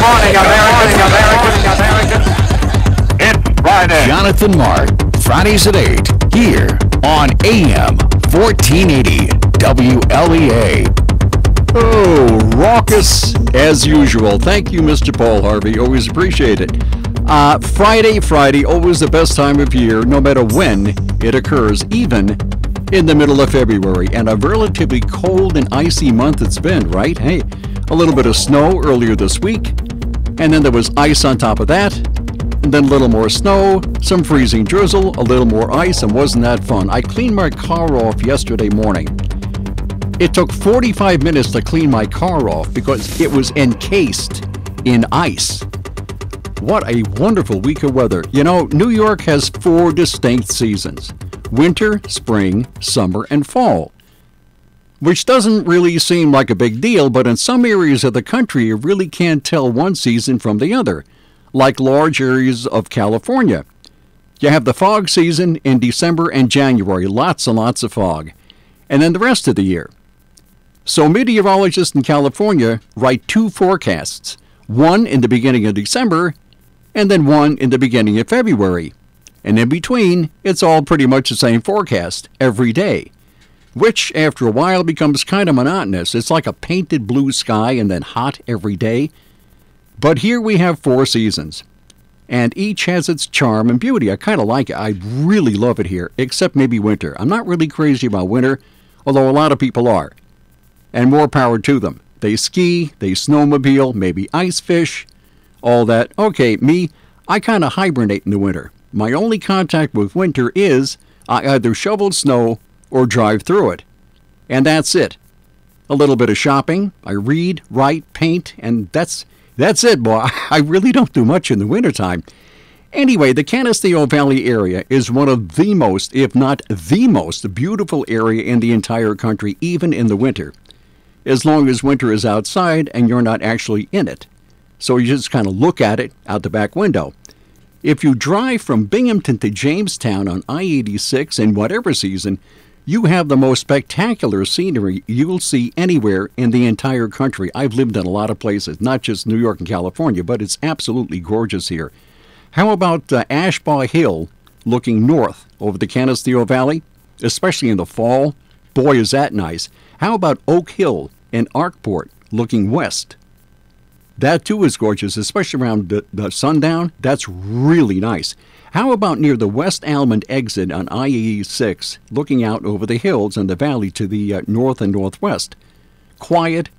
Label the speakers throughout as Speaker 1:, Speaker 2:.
Speaker 1: morning, America. It's Friday.
Speaker 2: Jonathan Mark, Fridays at 8, here on AM 1480 WLEA.
Speaker 3: Oh, raucous as usual. Thank you, Mr. Paul Harvey. Always appreciate it. Friday, always the best time of year, no matter when it occurs, even in the middle of February. And a relatively cold and icy month it's been, right? Hey, a little bit of snow earlier this week, and then there was ice on top of that, and then a little more snow, some freezing drizzle, a little more ice, and wasn't that fun? I cleaned my car off yesterday morning. It took 45 minutes to clean my car off because it was encased in ice. What a wonderful week of weather. You know, New York has 4 distinct seasons: winter, spring, summer, and fall. Which doesn't really seem like a big deal, but in some areas of the country you really can't tell one season from the other, like large areas of California. You have the fog season in December and January, lots and lots of fog, and then the rest of the year. So meteorologists in California write 2 forecasts, one in the beginning of December and then one in the beginning of February. And in between, it's all pretty much the same forecast every day, which after a while becomes kind of monotonous. It's like a painted blue sky and then hot every day. But here we have 4 seasons, and each has its charm and beauty. I kind of like it. I really love it here, except maybe winter. I'm not really crazy about winter, although a lot of people are. And more power to them. They ski, they snowmobile, maybe ice fish, all that. Okay, me, I kind of hibernate in the winter. My only contact with winter is I either shovel snow or drive through it. And that's it. A little bit of shopping, I read, write, paint, and that's it, boy. I really don't do much in the wintertime. Anyway, the Canisteo Valley area is one of the most, if not the most, beautiful area in the entire country, even in the winter, as long as winter is outside and you're not actually in it. So you just kind of look at it out the back window. If you drive from Binghamton to Jamestown on I-86 in whatever season, you have the most spectacular scenery you'll see anywhere in the entire country. I've lived in a lot of places, not just New York and California, but it's absolutely gorgeous here. How about Ashbaugh Hill looking north over the Canisteo Valley, especially in the fall? Boy, is that nice. How about Oak Hill in Arkport looking west? That too is gorgeous, especially around the sundown. That's really nice. How about near the West Almond exit on I-86, looking out over the hills and the valley to the north and northwest? Quiet,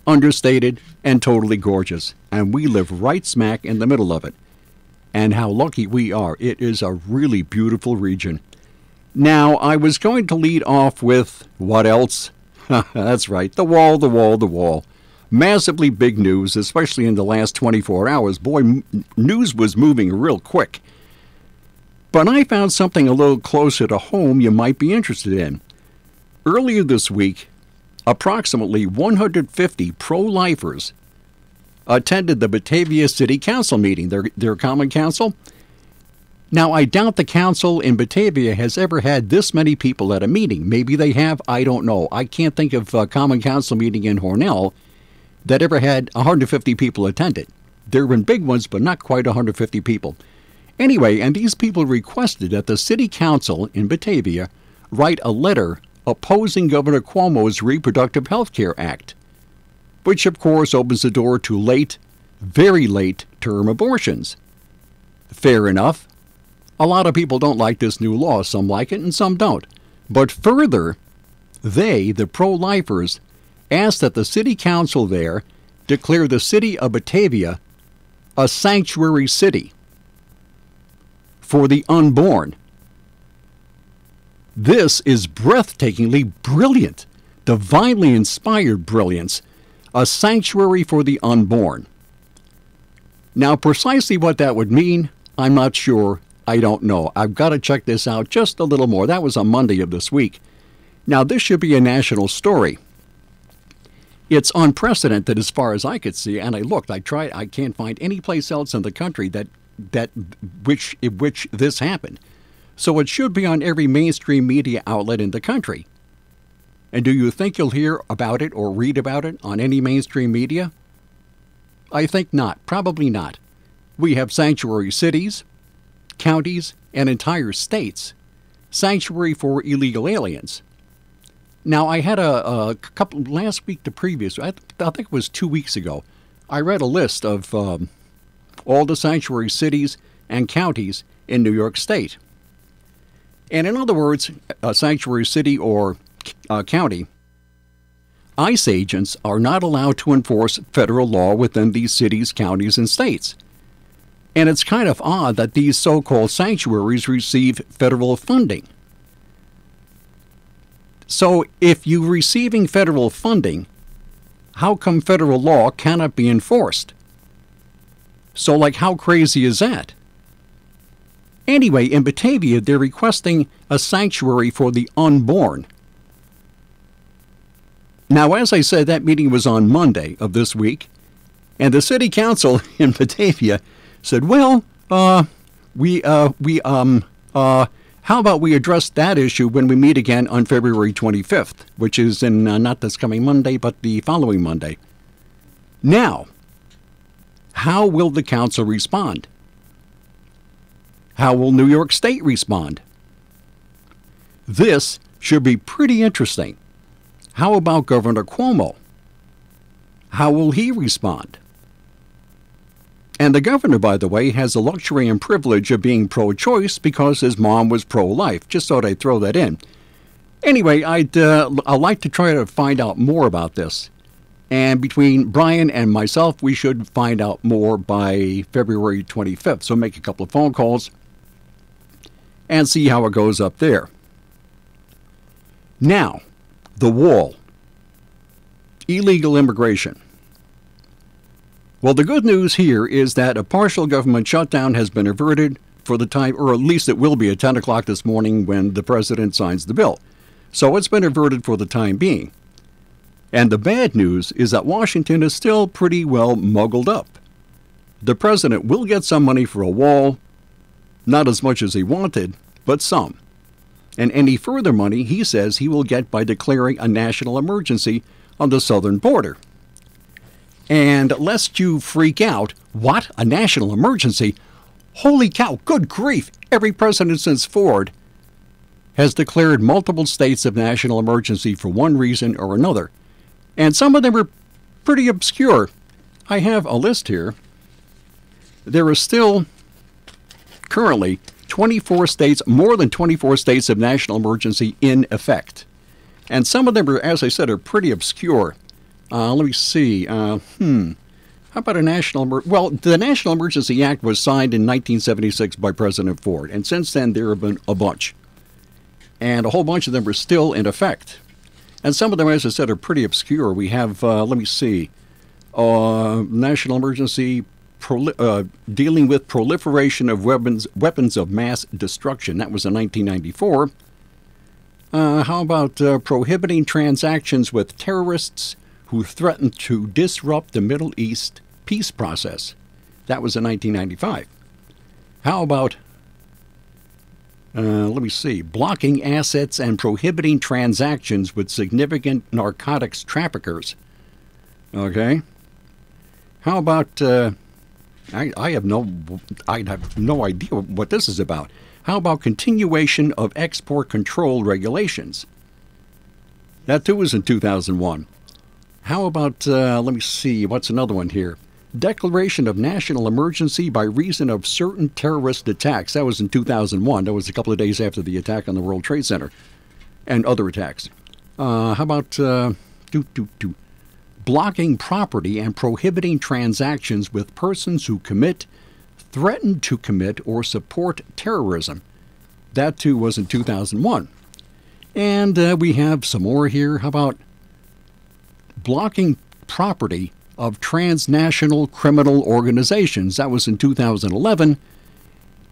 Speaker 3: understated, and totally gorgeous. And we live right smack in the middle of it. And how lucky we are. It is a really beautiful region. Now, I was going to lead off with what else? That's right, the wall. Massively big news, especially in the last 24 hours. Boy, news was moving real quick. But I found something a little closer to home you might be interested in. Earlier this week, approximately 150 pro-lifers attended the Batavia City Council meeting, their common council. Now, I doubt the council in Batavia has ever had this many people at a meeting. Maybe they have, I don't know. I can't think of a common council meeting in Hornell that ever had 150 people attend it. There have been big ones, but not quite 150 people. Anyway, and these people requested that the city council in Batavia write a letter opposing Governor Cuomo's Reproductive Health Care Act, which of course opens the door to late, very late term abortions. Fair enough. A lot of people don't like this new law. Some like it and some don't. But further, they, the pro-lifers, asked that the city council there declare the city of Batavia a sanctuary city for the unborn. This is breathtakingly brilliant, divinely inspired brilliance, a sanctuary for the unborn. Now, precisely what that would mean, I'm not sure. I don't know. I've got to check this out just a little more. That was on Monday of this week. Now, this should be a national story. It's unprecedented as far as I could see, and I looked. I tried. I can't find any place else in the country which this happened. So it should be on every mainstream media outlet in the country. And do you think you'll hear about it or read about it on any mainstream media? I think not. Probably not. We have sanctuary cities, counties, and entire states. Sanctuary for illegal aliens. Now, I had a couple, last week to previous, I think it was 2 weeks ago, I read a list of all the sanctuary cities and counties in New York State. And in other words, a sanctuary city or county, ICE agents are not allowed to enforce federal law within these cities, counties, and states. And it's kind of odd that these so-called sanctuaries receive federal funding. So if you're receiving federal funding, how come federal law cannot be enforced? So, like, how crazy is that? Anyway, in Batavia, they're requesting a sanctuary for the unborn. Now, as I said, that meeting was on Monday of this week, and the city council in Batavia said, well, how about we address that issue when we meet again on February 25th, which is in not this coming Monday, but the following Monday. Now, how will the council respond? How will New York State respond? This should be pretty interesting. How about Governor Cuomo? How will he respond? And the governor, by the way, has the luxury and privilege of being pro-choice because his mom was pro-life. Just thought I'd throw that in. Anyway, I'd like to try to find out more about this. And between Brian and myself, we should find out more by February 25th. So make a couple of phone calls and see how it goes up there. Now, the wall. Illegal immigration. Well, the good news here is that a partial government shutdown has been averted for the time, or at least it will be at 10 o'clock this morning when the president signs the bill. So it's been averted for the time being. And the bad news is that Washington is still pretty well muggled up. The president will get some money for a wall, not as much as he wanted, but some. And any further money, he says, he will get by declaring a national emergency on the southern border. And lest you freak out, what? A national emergency? Holy cow, good grief! Every president since Ford has declared multiple states of national emergency for one reason or another. And some of them are pretty obscure. I have a list here. There are still currently 24 states, more than 24 states of national emergency in effect. And some of them are, as I said, are pretty obscure. Let me see. How about a national well, the National Emergency Act was signed in 1976 by President Ford, and since then there have been a bunch. And a whole bunch of them are still in effect. And some of them, as I said, are pretty obscure. We have, let me see, National Emergency dealing with proliferation of weapons of mass destruction. That was in 1994. How about prohibiting transactions with terrorists who threatened to disrupt the Middle East peace process? That was in 1995. How about, let me see, blocking assets and prohibiting transactions with significant narcotics traffickers? Okay. How about, I have no idea what this is about. How about continuation of export control regulations? That too was in 2001. How about, let me see, what's another one here? Declaration of national emergency by reason of certain terrorist attacks. That was in 2001. That was a couple of days after the attack on the World Trade Center and other attacks. How about blocking property and prohibiting transactions with persons who commit, threaten to commit, or support terrorism? That too was in 2001. And we have some more here. How about blocking property of transnational criminal organizations? That was in 2011.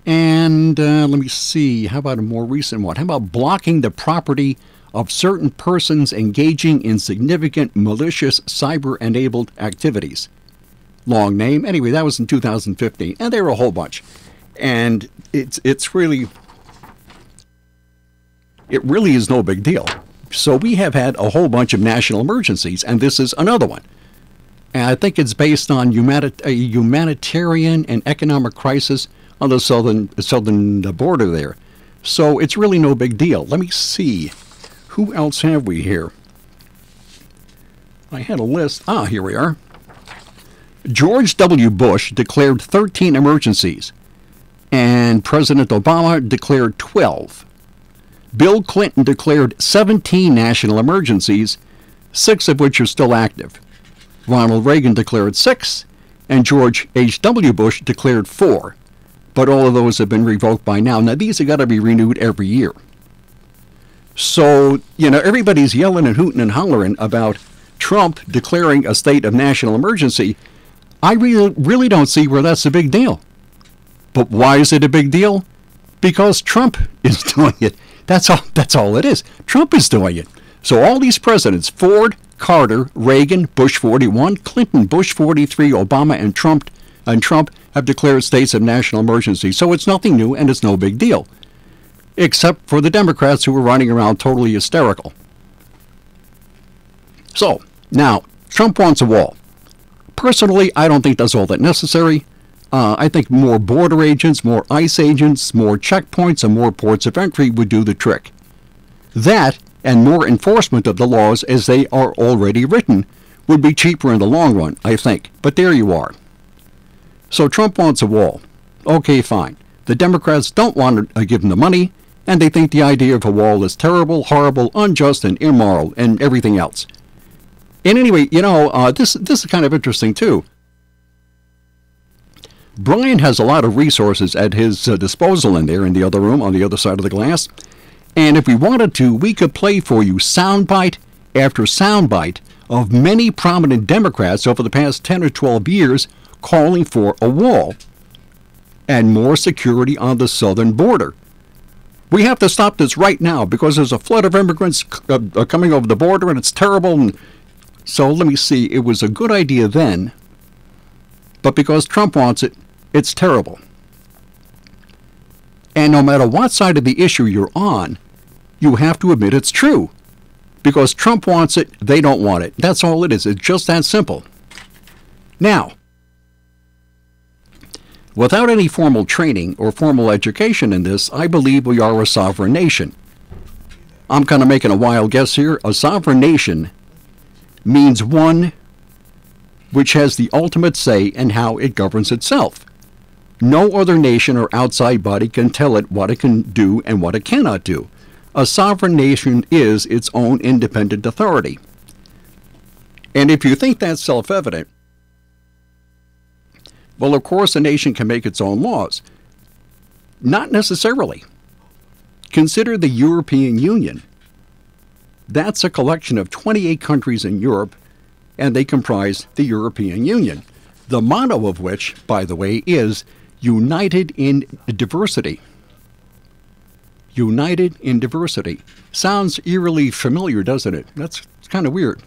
Speaker 3: And let me see, how about a more recent one? How about blocking the property of certain persons engaging in significant malicious cyber-enabled activities? Long name. Anyway, that was in 2015. And there were a whole bunch. And it really is no big deal. So we have had a whole bunch of national emergencies, and this is another one. And I think it's based on a humanitarian and economic crisis on the southern border there. So it's really no big deal. Let me see. Who else have we here? I had a list. Here we are. George W. Bush declared 13 emergencies, and President Obama declared 12. Bill Clinton declared 17 national emergencies, 6 of which are still active. Ronald Reagan declared 6, and George H.W. Bush declared 4. But all of those have been revoked by now. Now, these have got to be renewed every year. So, everybody's yelling and hooting and hollering about Trump declaring a state of national emergency. I really don't see where that's a big deal. But why is it a big deal? Because Trump is doing it. That's all it is. Trump is doing it. So all these presidents, Ford, Carter, Reagan, Bush 41, Clinton, Bush 43, Obama, and Trump have declared states of national emergency. So it's nothing new and it's no big deal. Except for the Democrats who are running around totally hysterical. So, now, Trump wants a wall. Personally, I don't think that's all that necessary. I think more border agents, more ICE agents, more checkpoints, and more ports of entry would do the trick. That, and more enforcement of the laws as they are already written, would be cheaper in the long run, I think. But there you are. So Trump wants a wall. Okay, fine. The Democrats don't want to give him the money, and they think the idea of a wall is terrible, horrible, unjust, and immoral, and everything else. And anyway, this is kind of interesting, too. Brian has a lot of resources at his disposal in there in the other room on the other side of the glass. And if we wanted to, we could play for you soundbite after soundbite of many prominent Democrats over the past 10 or 12 years calling for a wall and more security on the southern border. We have to stop this right now because there's a flood of immigrants coming over the border and it's terrible. And so let me see. It was a good idea then, but because Trump wants it, it's terrible. And no matter what side of the issue you're on, you have to admit it's true. Because Trump wants it, they don't want it. That's all it is. It's just that simple. Now, without any formal training or formal education in this, I believe we are a sovereign nation. I'm kind of making a wild guess here. A sovereign nation means one which has the ultimate say in how it governs itself. No other nation or outside body can tell it what it can do and what it cannot do. A sovereign nation is its own independent authority. And if you think that's self-evident, well, of course, a nation can make its own laws. Not necessarily. Consider the European Union. That's a collection of 28 countries in Europe, and they comprise the European Union. The motto of which, by the way, is United in Diversity. United in Diversity. Sounds eerily familiar, doesn't it? That's kind of weird.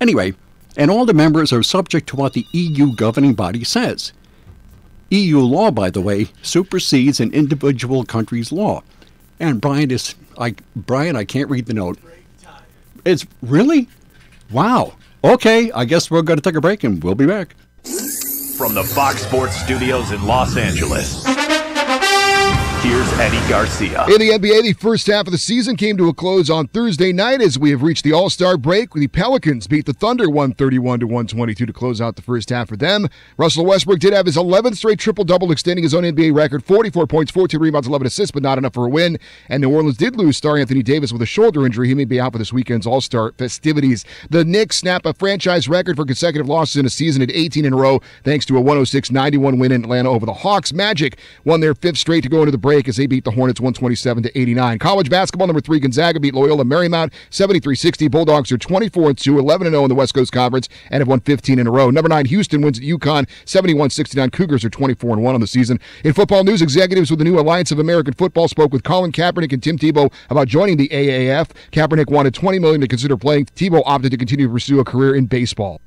Speaker 3: Anyway, and all the members are subject to what the EU governing body says. EU law, by the way, supersedes an individual country's law. And Brian, I can't read the note. It's really? Wow. Okay, I guess we're going to take a break and we'll be back.
Speaker 4: From the Fox Sports Studios in Los Angeles, here's Eddie Garcia.
Speaker 5: In the NBA, the first half of the season came to a close on Thursday night as we have reached the All-Star break. The Pelicans beat the Thunder 131-122 to close out the first half for them. Russell Westbrook did have his 11th straight triple-double, extending his own NBA record, 44 points, 14 rebounds, 11 assists, but not enough for a win. And New Orleans did lose star Anthony Davis with a shoulder injury. He may be out for this weekend's All-Star festivities. The Knicks snap a franchise record for consecutive losses in a season at 18 in a row, thanks to a 106-91 win in Atlanta over the Hawks. Magic won their 5th straight to go into the break as they beat the Hornets 127-89. College basketball, number 3 Gonzaga beat Loyola Marymount 73-60. Bulldogs are 24-2, 11-0 in the West Coast Conference, and have won 15 in a row. Number 9 Houston wins at UConn 71-69. Cougars are 24-1 on the season. In football news, executives with the new Alliance of American Football spoke with Colin Kaepernick and Tim Tebow about joining the AAF. Kaepernick wanted $20 million to consider playing. Tebow opted to continue to pursue a career in baseball.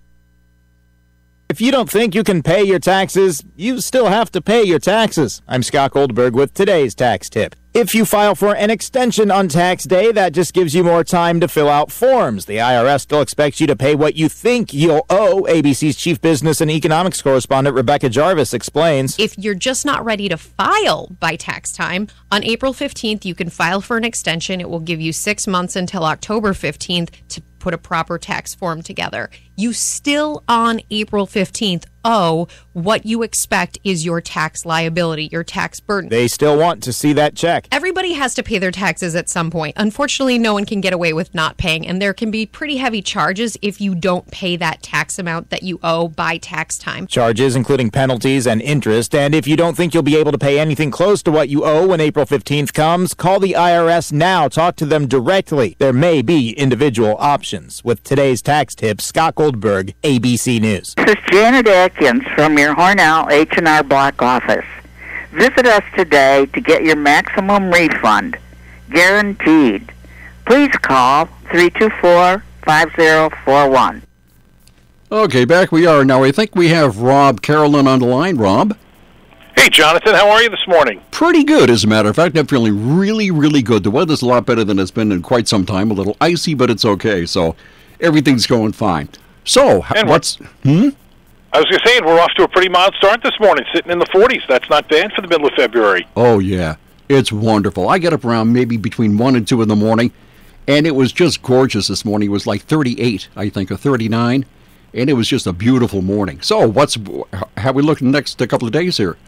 Speaker 6: If you don't think you can pay your taxes, you still have to pay your taxes. I'm Scott Goldberg with today's tax tip. If you file for an extension on tax day, that just gives you more time to fill out forms. The IRS still expects you to pay what you think you'll owe. ABC's chief business and economics correspondent Rebecca Jarvis explains.
Speaker 7: If you're just not ready to file by tax time, on April 15th, you can file for an extension. It will give you 6 months until October 15th to put a proper tax form together. You still, on April 15th, owe what you expect is your tax liability, your tax burden.
Speaker 6: They still want to see that check.
Speaker 7: Everybody has to pay their taxes at some point. Unfortunately, no one can get away with not paying, and there can be pretty heavy charges if you don't pay that tax amount that you owe by tax time.
Speaker 6: Charges including penalties and interest, and if you don't think you'll be able to pay anything close to what you owe when April 15th comes, call the IRS now. Talk to them directly. There may be individual options. With today's tax tips, Scott Goldberg, ABC News.
Speaker 8: This is Janet Atkins from your Hornell H&R Block office. Visit us today to get your maximum refund, guaranteed. Please call 324-5041.
Speaker 3: Okay, back we are. Now, I think we have Rob Carolyn on the line. Rob?
Speaker 9: Hey, Jonathan, how are you this morning?
Speaker 3: Pretty good, as a matter of fact. I'm feeling really, really good. The weather's a lot better than it's been in quite some time. A little icy, but it's okay. So everything's going fine. So, what's...
Speaker 9: I was going to say, we're off to a pretty mild start this morning, sitting in the 40s. That's not bad for the middle of February.
Speaker 3: Oh, yeah. It's wonderful. I get up around maybe between 1 and 2 in the morning, and it was just gorgeous this morning. It was like 38, I think, or 39, and it was just a beautiful morning. So, how we looking next couple of days here?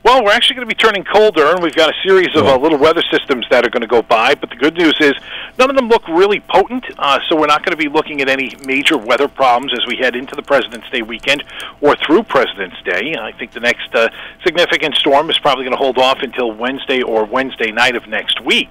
Speaker 9: Well, we're actually going to be turning colder, and we've got a series of little weather systems that are going to go by, but the good news is none of them look really potent, so we're not going to be looking at any major weather problems as we head into the President's Day weekend or through President's Day. I think the next significant storm is probably going to hold off until Wednesday or Wednesday night of next week.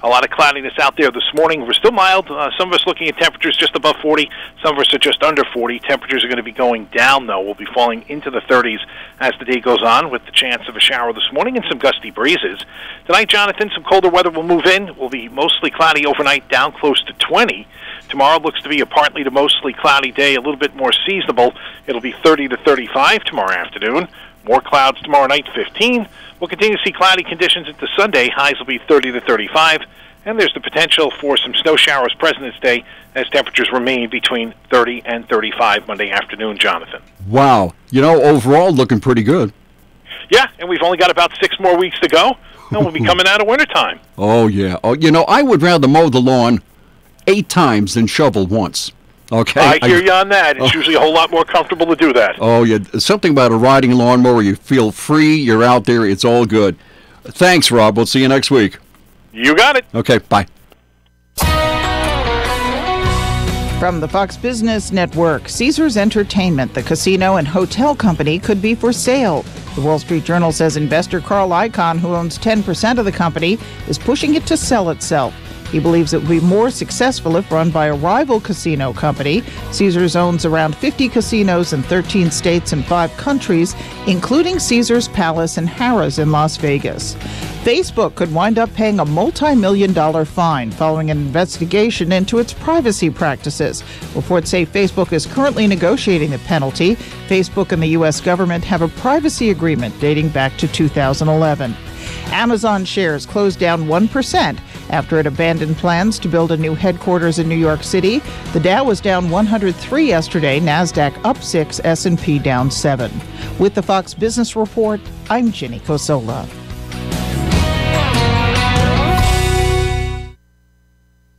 Speaker 9: A lot of cloudiness out there this morning. We're still mild. Some of us looking at temperatures just above 40. Some of us are just under 40. Temperatures are going to be going down, though. We'll be falling into the 30s as the day goes on with the chance of a shower this morning and some gusty breezes. Tonight, Jonathan, some colder weather will move in. We'll be mostly cloudy overnight, down close to 20. Tomorrow looks to be a partly to mostly cloudy day, a little bit more seasonable. It'll be 30 to 35 tomorrow afternoon. More clouds tomorrow night, 15. We'll continue to see cloudy conditions into Sunday. Highs will be 30 to 35. And there's the potential for some snow showers President's Day as temperatures remain between 30 and 35 Monday afternoon, Jonathan.
Speaker 3: Wow. Overall, looking pretty good.
Speaker 9: Yeah, and we've only got about 6 more weeks to go, and we'll be coming out of wintertime.
Speaker 3: Oh, yeah. Oh, I would rather mow the lawn 8 times than shovel once. Okay?
Speaker 9: I hear you on that. It's usually a whole lot more comfortable to do that.
Speaker 3: Oh, yeah. Something about a riding lawnmower, you feel free, you're out there, it's all good. Thanks, Rob. We'll see you next week.
Speaker 9: You got it.
Speaker 3: Okay, bye.
Speaker 10: From the Fox Business Network, Caesars Entertainment, the casino and hotel company, could be for sale. The Wall Street Journal says investor Carl Icahn, who owns 10% of the company, is pushing it to sell itself. He believes it would be more successful if run by a rival casino company. Caesars owns around 50 casinos in 13 states and 5 countries, including Caesars Palace and Harrah's in Las Vegas. Facebook could wind up paying a multi-million-dollar fine following an investigation into its privacy practices. Reports say Facebook is currently negotiating the penalty. Facebook and the U.S. government have a privacy agreement dating back to 2011. Amazon shares closed down 1% after it abandoned plans to build a new headquarters in New York City. The Dow was down 103 yesterday, NASDAQ up 6, S&P down 7. With the Fox Business Report, I'm Jenny Cosola.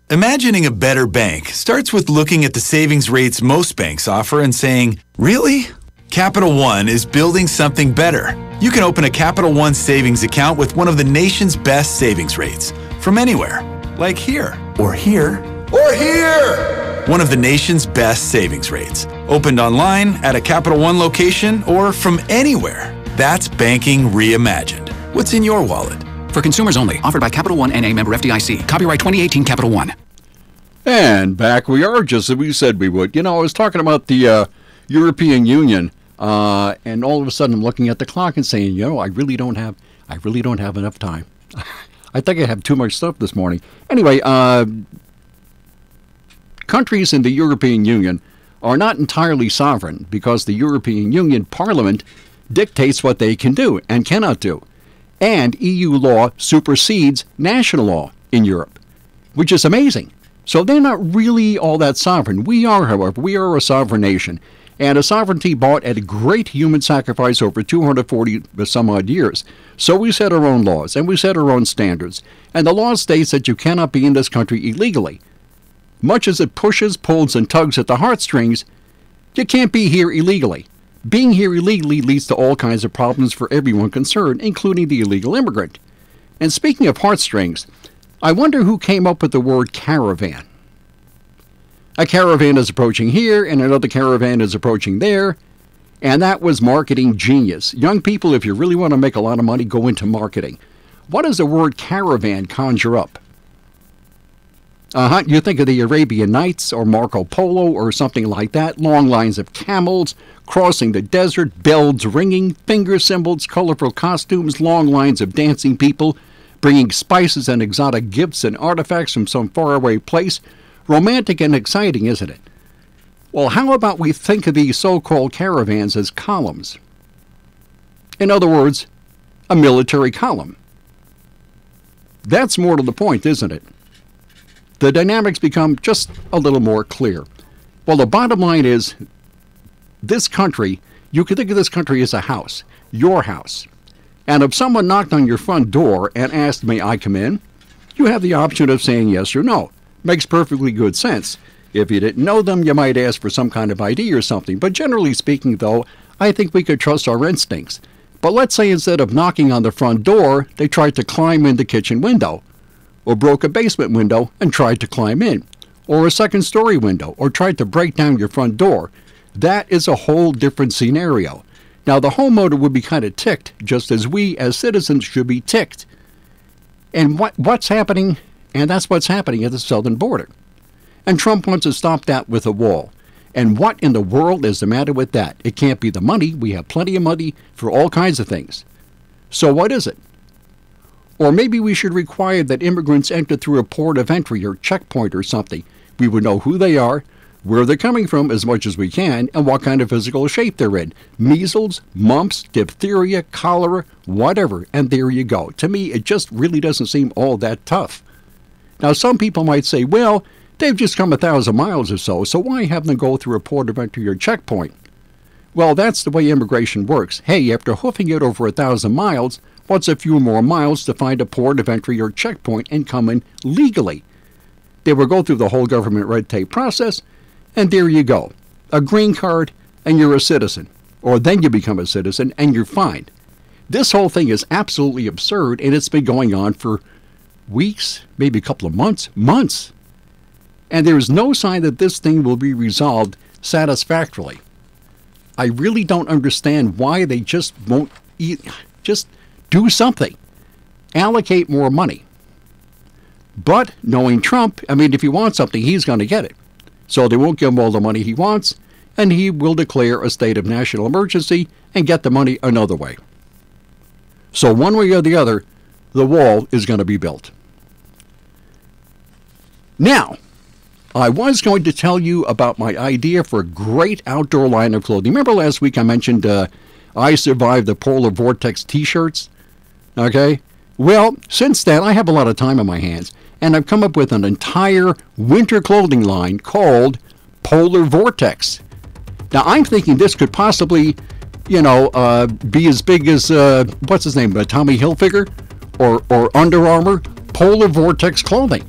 Speaker 11: Imagining a better bank starts with looking at the savings rates most banks offer and saying, really? Capital One is building something better. You can open a Capital One savings account with one of the nation's best savings rates from anywhere, like here, or here, or here. One of the nation's best savings rates. Opened online, at a Capital One location, or from anywhere. That's banking reimagined. What's in your wallet?
Speaker 2: For consumers only. Offered by Capital One N.A. member FDIC. Copyright 2018 Capital One.
Speaker 3: And back we are, just as we said we would. I was talking about the European Union, and all of a sudden I'm looking at the clock and saying, I really don't have enough time. I think I have too much stuff this morning. Anyway, countries in the European Union are not entirely sovereign because the European Union Parliament dictates what they can do and cannot do. And EU law supersedes national law in Europe, which is amazing. So they're not really all that sovereign. We are, however, we are a sovereign nation, and a sovereignty bought at a great human sacrifice over 240 some odd years. So we set our own laws, and we set our own standards. And the law states that you cannot be in this country illegally. Much as it pushes, pulls, and tugs at the heartstrings, you can't be here illegally. Being here illegally leads to all kinds of problems for everyone concerned, including the illegal immigrant. And speaking of heartstrings, I wonder who came up with the word caravan. A caravan is approaching here, and another caravan is approaching there, and that was marketing genius. Young people, if you really want to make a lot of money, go into marketing. What does the word caravan conjure up? You think of the Arabian Nights or Marco Polo or something like that. Long lines of camels crossing the desert, bells ringing, finger cymbals, colorful costumes, long lines of dancing people bringing spices and exotic gifts and artifacts from some faraway place. Romantic and exciting, isn't it? Well, how about we think of these so-called caravans as columns? In other words, a military column. That's more to the point, isn't it? The dynamics become just a little more clear. Well, the bottom line is, this country, you can think of this country as a house, your house. And if someone knocked on your front door and asked, "May I come in?" you have the option of saying yes or no. Makes perfectly good sense. If you didn't know them, you might ask for some kind of ID or something. But generally speaking, though, I think we could trust our instincts. But let's say instead of knocking on the front door, they tried to climb in the kitchen window, or broke a basement window and tried to climb in, or a second-story window, or tried to break down your front door. That is a whole different scenario. Now, the homeowner would be kind of ticked, just as we as citizens should be ticked. And what's happening? And that's what's happening at the southern border. And Trump wants to stop that with a wall. And what in the world is the matter with that? It can't be the money. We have plenty of money for all kinds of things. So what is it? Or maybe we should require that immigrants enter through a port of entry or checkpoint or something. We would know who they are, where they're coming from as much as we can, and what kind of physical shape they're in. Measles, mumps, diphtheria, cholera, whatever, and there you go. To me, it just really doesn't seem all that tough. Now, some people might say, well, they've just come 1,000 miles or so why have them go through a port of entry or checkpoint? Well, that's the way immigration works. Hey, after hoofing it over 1,000 miles, what's a few more miles to find a port of entry or checkpoint and come in legally? They will go through the whole government red tape process, and there you go. A green card, and you're a citizen. Or then you become a citizen, and you're fine. This whole thing is absolutely absurd, and it's been going on for weeks, maybe a couple of months. And there is no sign that this thing will be resolved satisfactorily. I really don't understand why they just won't just do something. Allocate more money. But knowing Trump, I mean, if he wants something, he's going to get it. So they won't give him all the money he wants, and he will declare a state of national emergency and get the money another way. So one way or the other, the wall is going to be built. Now, I was going to tell you about my idea for a great outdoor line of clothing. Remember last week I mentioned I Survived the Polar Vortex t-shirts? Okay? Well, since then, I have a lot of time on my hands, and I've come up with an entire winter clothing line called Polar Vortex. Now, I'm thinking this could possibly, be as big as, what's his name, Tommy Hilfiger or Under Armour, Polar Vortex clothing.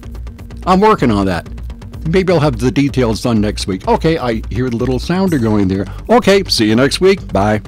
Speaker 3: I'm working on that. Maybe I'll have the details done next week. Okay, I hear the little sounder going there. Okay, see you next week. Bye.